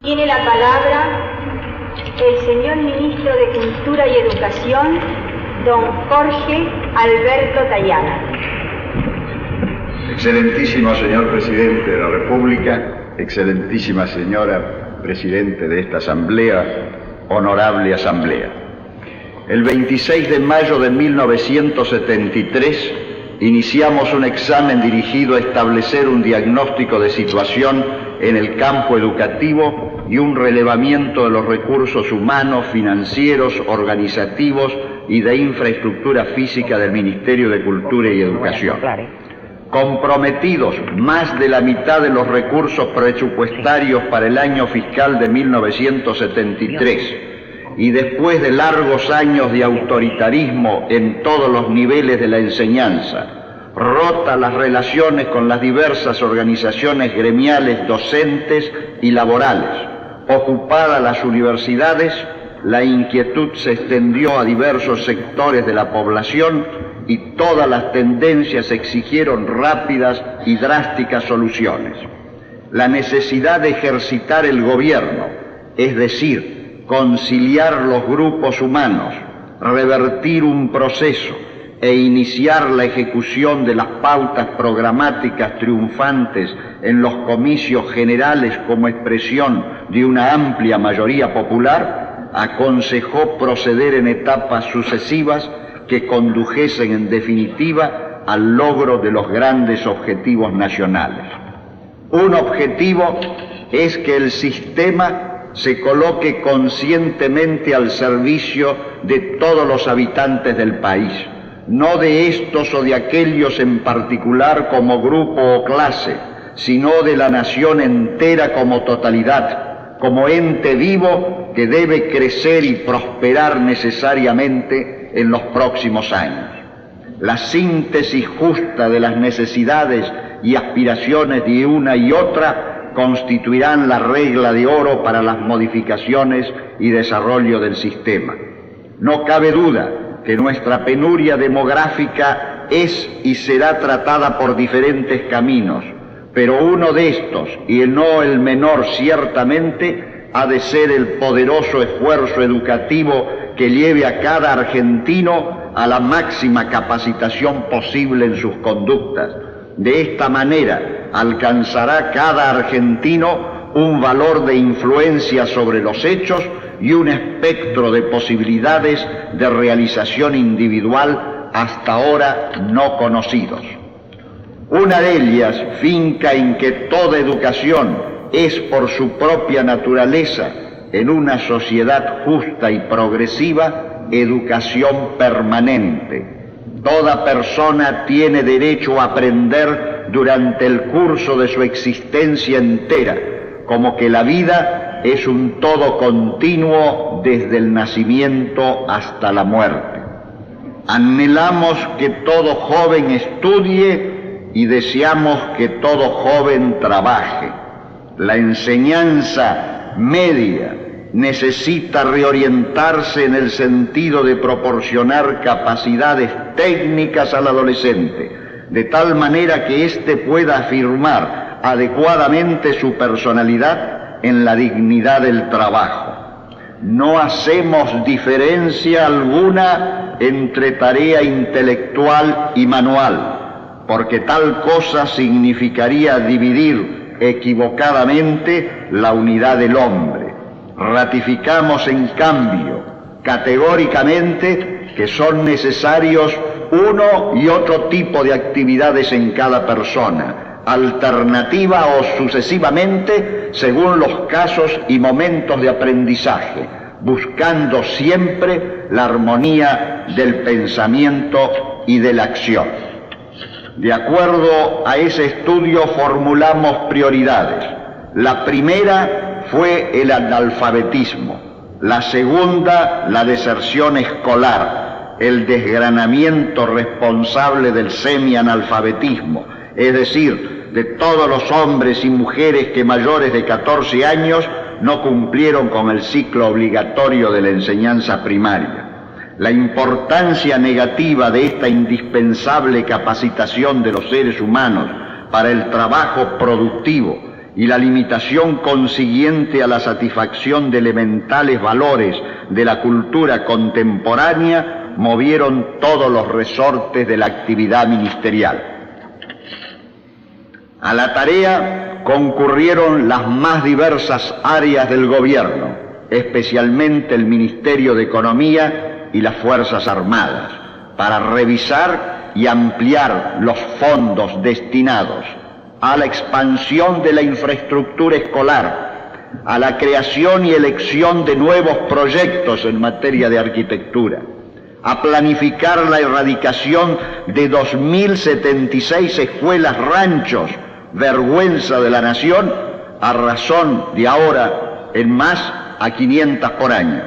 Tiene la palabra el señor Ministro de Cultura y Educación, don Jorge Alberto Tayana. Excelentísimo señor Presidente de la República, excelentísima señora Presidente de esta Asamblea, honorable Asamblea. El 26 de mayo de 1973 iniciamos un examen dirigido a establecer un diagnóstico de situación en el campo educativo y un relevamiento de los recursos humanos, financieros, organizativos y de infraestructura física del Ministerio de Cultura y Educación. Comprometidos más de la mitad de los recursos presupuestarios para el año fiscal de 1973 y después de largos años de autoritarismo en todos los niveles de la enseñanza, rotas las relaciones con las diversas organizaciones gremiales, docentes y laborales, ocupadas las universidades, la inquietud se extendió a diversos sectores de la población y todas las tendencias exigieron rápidas y drásticas soluciones. La necesidad de ejercitar el gobierno, es decir, conciliar los grupos humanos, revertir un proceso e iniciar la ejecución de las pautas programáticas triunfantes en los comicios generales como expresión de una amplia mayoría popular, aconsejó proceder en etapas sucesivas que condujesen en definitiva al logro de los grandes objetivos nacionales. Un objetivo es que el sistema se coloque conscientemente al servicio de todos los habitantes del país, no de estos o de aquellos en particular como grupo o clase, sino de la nación entera como totalidad, como ente vivo que debe crecer y prosperar necesariamente en los próximos años. La síntesis justa de las necesidades y aspiraciones de una y otra constituirán la regla de oro para las modificaciones y desarrollo del sistema. No cabe duda que nuestra penuria demográfica es y será tratada por diferentes caminos, pero uno de estos, y no el menor ciertamente, ha de ser el poderoso esfuerzo educativo que lleve a cada argentino a la máxima capacitación posible en sus conductas. De esta manera alcanzará cada argentino un valor de influencia sobre los hechos y un espectro de posibilidades de realización individual hasta ahora no conocidos. Una de ellas finca en que toda educación es por su propia naturaleza, en una sociedad justa y progresiva, educación permanente. Toda persona tiene derecho a aprender durante el curso de su existencia entera, como que la vida es un todo continuo desde el nacimiento hasta la muerte. Anhelamos que todo joven estudie y deseamos que todo joven trabaje. La enseñanza media necesita reorientarse en el sentido de proporcionar capacidades técnicas al adolescente, de tal manera que éste pueda afirmar adecuadamente su personalidad en la dignidad del trabajo. No hacemos diferencia alguna entre tarea intelectual y manual, porque tal cosa significaría dividir equivocadamente la unidad del hombre. Ratificamos, en cambio, categóricamente que son necesarios uno y otro tipo de actividades en cada persona, alternativa o sucesivamente según los casos y momentos de aprendizaje, buscando siempre la armonía del pensamiento y de la acción. De acuerdo a ese estudio formulamos prioridades. La primera fue el analfabetismo, la segunda la deserción escolar, el desgranamiento responsable del semianalfabetismo, es decir, de todos los hombres y mujeres que mayores de 14 años no cumplieron con el ciclo obligatorio de la enseñanza primaria. La importancia negativa de esta indispensable capacitación de los seres humanos para el trabajo productivo y la limitación consiguiente a la satisfacción de elementales valores de la cultura contemporánea movieron todos los resortes de la actividad ministerial. A la tarea concurrieron las más diversas áreas del gobierno, especialmente el Ministerio de Economía y las Fuerzas Armadas, para revisar y ampliar los fondos destinados a la expansión de la infraestructura escolar, a la creación y elección de nuevos proyectos en materia de arquitectura, a planificar la erradicación de 2.076 escuelas ranchos, vergüenza de la nación, a razón de ahora en más a 500 por año,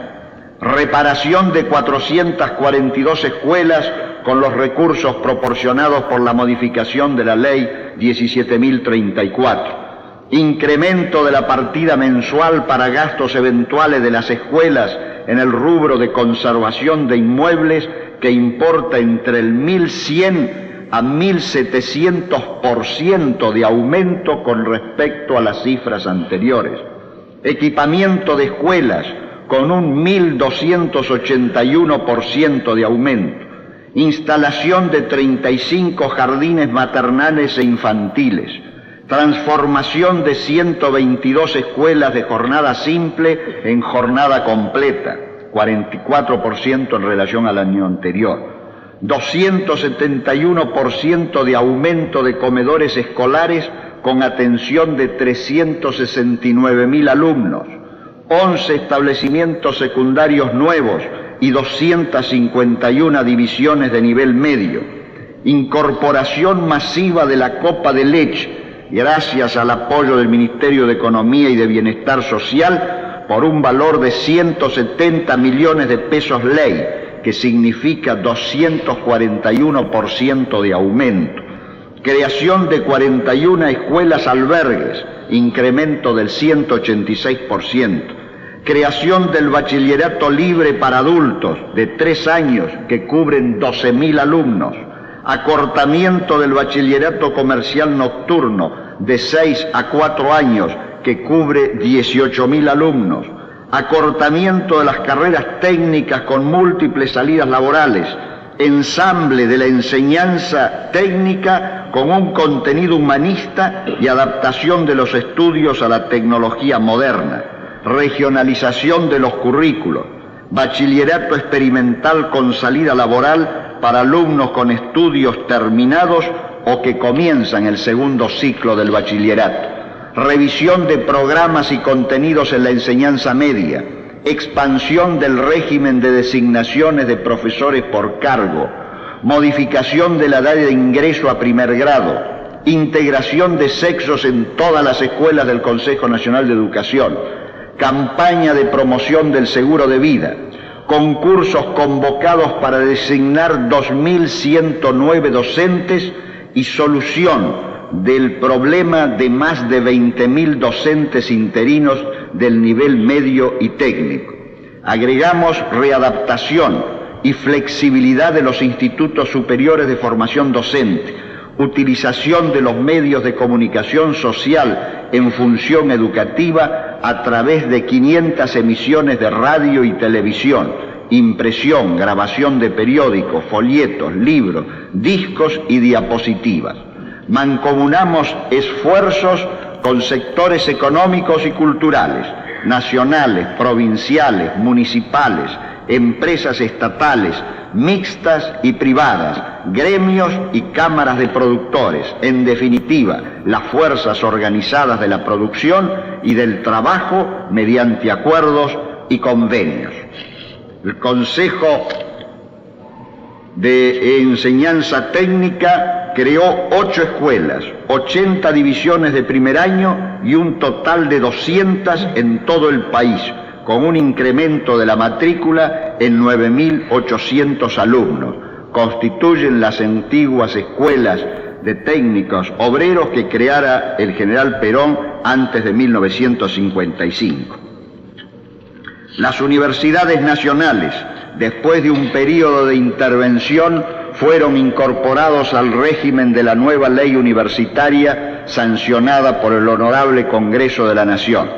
reparación de 442 escuelas con los recursos proporcionados por la modificación de la ley 17.034, incremento de la partida mensual para gastos eventuales de las escuelas en el rubro de conservación de inmuebles que importa entre el 1.100 a 1.700% de aumento con respecto a las cifras anteriores, equipamiento de escuelas con un 1.281% de aumento, instalación de 35 jardines maternales e infantiles, transformación de 122 escuelas de jornada simple en jornada completa, 44% en relación al año anterior, 271% de aumento de comedores escolares con atención de 369.000 alumnos, 11 establecimientos secundarios nuevos y 251 divisiones de nivel medio, incorporación masiva de la copa de leche, gracias al apoyo del Ministerio de Economía y de Bienestar Social, por un valor de 170 millones de pesos ley, que significa 241% de aumento. Creación de 41 escuelas albergues, incremento del 186%. Creación del bachillerato libre para adultos de 3 años que cubren 12.000 alumnos. Acortamiento del bachillerato comercial nocturno de 6 a 4 años que cubre 18.000 alumnos. Acortamiento de las carreras técnicas con múltiples salidas laborales. Ensamble de la enseñanza técnica con un contenido humanista y adaptación de los estudios a la tecnología moderna. Regionalización de los currículos, bachillerato experimental con salida laboral para alumnos con estudios terminados o que comienzan el segundo ciclo del bachillerato, revisión de programas y contenidos en la enseñanza media, expansión del régimen de designaciones de profesores por cargo, modificación de la edad de ingreso a primer grado, integración de sexos en todas las escuelas del Consejo Nacional de Educación, campaña de promoción del seguro de vida, concursos convocados para designar 2.109 docentes y solución del problema de más de 20.000 docentes interinos del nivel medio y técnico. Agregamos readaptación y flexibilidad de los institutos superiores de formación docente, utilización de los medios de comunicación social en función educativa a través de 500 emisiones de radio y televisión, impresión, grabación de periódicos, folletos, libros, discos y diapositivas. Mancomunamos esfuerzos con sectores económicos y culturales, nacionales, provinciales, municipales, empresas estatales, mixtas y privadas, gremios y cámaras de productores, en definitiva, las fuerzas organizadas de la producción y del trabajo mediante acuerdos y convenios. El Consejo de Enseñanza Técnica creó 8 escuelas, 80 divisiones de primer año y un total de 200 en todo el país, con un incremento de la matrícula en 9.800 alumnos. Constituyen las antiguas escuelas de técnicos obreros que creara el general Perón antes de 1955. Las universidades nacionales, después de un periodo de intervención, fueron incorporados al régimen de la nueva ley universitaria sancionada por el Honorable Congreso de la Nación.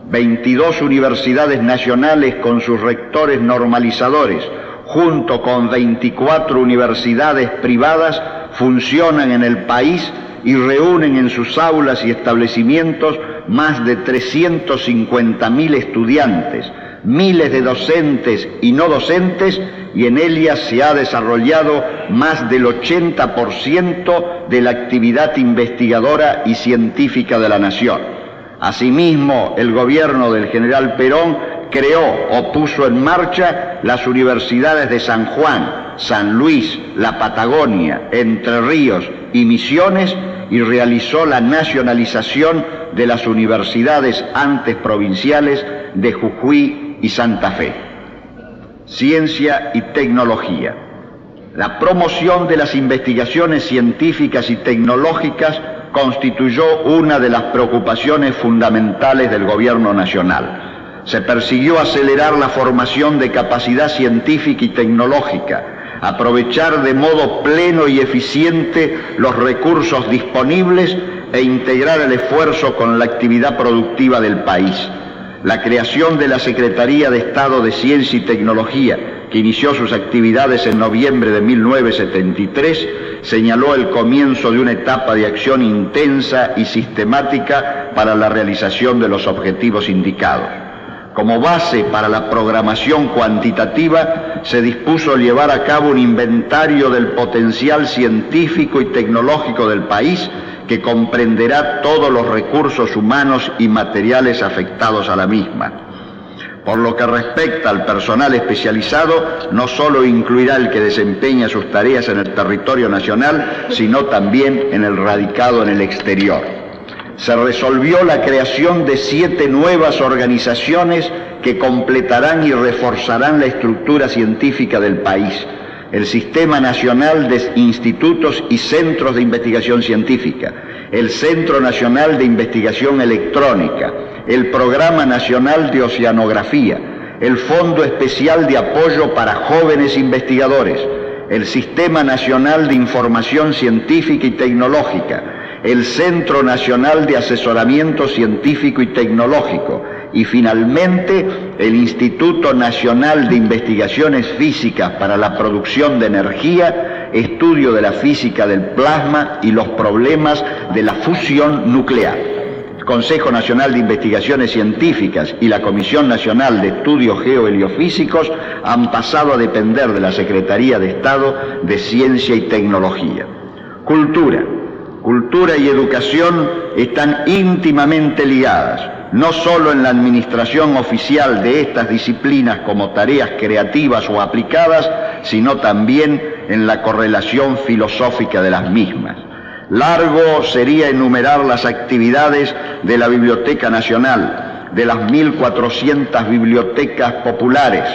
22 universidades nacionales con sus rectores normalizadores, junto con 24 universidades privadas, funcionan en el país y reúnen en sus aulas y establecimientos más de 350.000 estudiantes, miles de docentes y no docentes, y en ellas se ha desarrollado más del 80% de la actividad investigadora y científica de la nación. Asimismo, el gobierno del general Perón creó o puso en marcha las universidades de San Juan, San Luis, la Patagonia, Entre Ríos y Misiones, y realizó la nacionalización de las universidades antes provinciales de Jujuy y Santa Fe. Ciencia y tecnología. La promoción de las investigaciones científicas y tecnológicas constituyó una de las preocupaciones fundamentales del gobierno nacional. Se persiguió acelerar la formación de capacidad científica y tecnológica, aprovechar de modo pleno y eficiente los recursos disponibles e integrar el esfuerzo con la actividad productiva del país. La creación de la Secretaría de Estado de Ciencia y Tecnología, que inició sus actividades en noviembre de 1973, señaló el comienzo de una etapa de acción intensa y sistemática para la realización de los objetivos indicados. Como base para la programación cuantitativa, se dispuso llevar a cabo un inventario del potencial científico y tecnológico del país, que comprenderá todos los recursos humanos y materiales afectados a la misma. Por lo que respecta al personal especializado, no solo incluirá el que desempeña sus tareas en el territorio nacional, sino también en el radicado en el exterior. Se resolvió la creación de 7 nuevas organizaciones que completarán y reforzarán la estructura científica del país: el Sistema Nacional de Institutos y Centros de Investigación Científica, el Centro Nacional de Investigación Electrónica, el Programa Nacional de Oceanografía, el Fondo Especial de Apoyo para Jóvenes Investigadores, el Sistema Nacional de Información Científica y Tecnológica, el Centro Nacional de Asesoramiento Científico y Tecnológico, y finalmente el Instituto Nacional de Investigaciones Físicas para la Producción de Energía, estudio de la física del plasma y los problemas de la fusión nuclear. El Consejo Nacional de Investigaciones Científicas y la Comisión Nacional de Estudios Geoheliofísicos han pasado a depender de la Secretaría de Estado de Ciencia y Tecnología. Cultura y educación están íntimamente ligadas, no solo en la administración oficial de estas disciplinas como tareas creativas o aplicadas, sino también en la correlación filosófica de las mismas. Largo sería enumerar las actividades de la Biblioteca Nacional, de las 1.400 bibliotecas populares,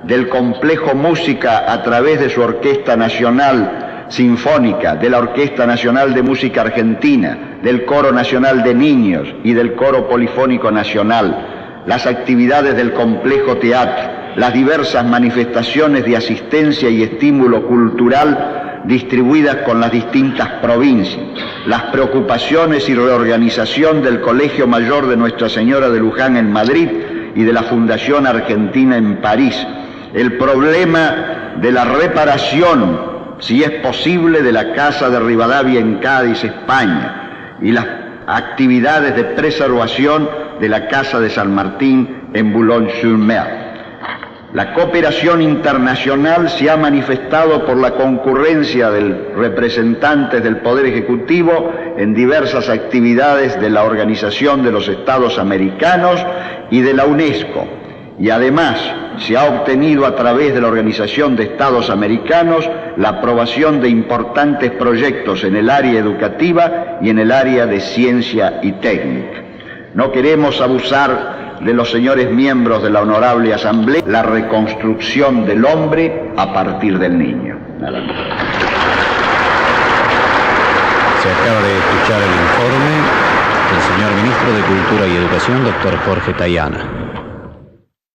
del Complejo Música a través de su Orquesta Nacional Sinfónica, de la Orquesta Nacional de Música Argentina, del Coro Nacional de Niños y del Coro Polifónico Nacional, las actividades del Complejo Teatro, las diversas manifestaciones de asistencia y estímulo cultural distribuidas con las distintas provincias, las preocupaciones y reorganización del Colegio Mayor de Nuestra Señora de Luján en Madrid y de la Fundación Argentina en París, el problema de la reparación, si es posible, de la Casa de Rivadavia en Cádiz, España, y las actividades de preservación de la Casa de San Martín en Boulogne-sur-Mer. La cooperación internacional se ha manifestado por la concurrencia de representantes del Poder Ejecutivo en diversas actividades de la Organización de los Estados Americanos y de la UNESCO, y además se ha obtenido a través de la Organización de Estados Americanos la aprobación de importantes proyectos en el área educativa y en el área de ciencia y técnica. No queremos abusar de los señores miembros de la Honorable Asamblea, la reconstrucción del hombre a partir del niño. Nada más. Se acaba de escuchar el informe del señor Ministro de Cultura y Educación, doctor Jorge Tayana.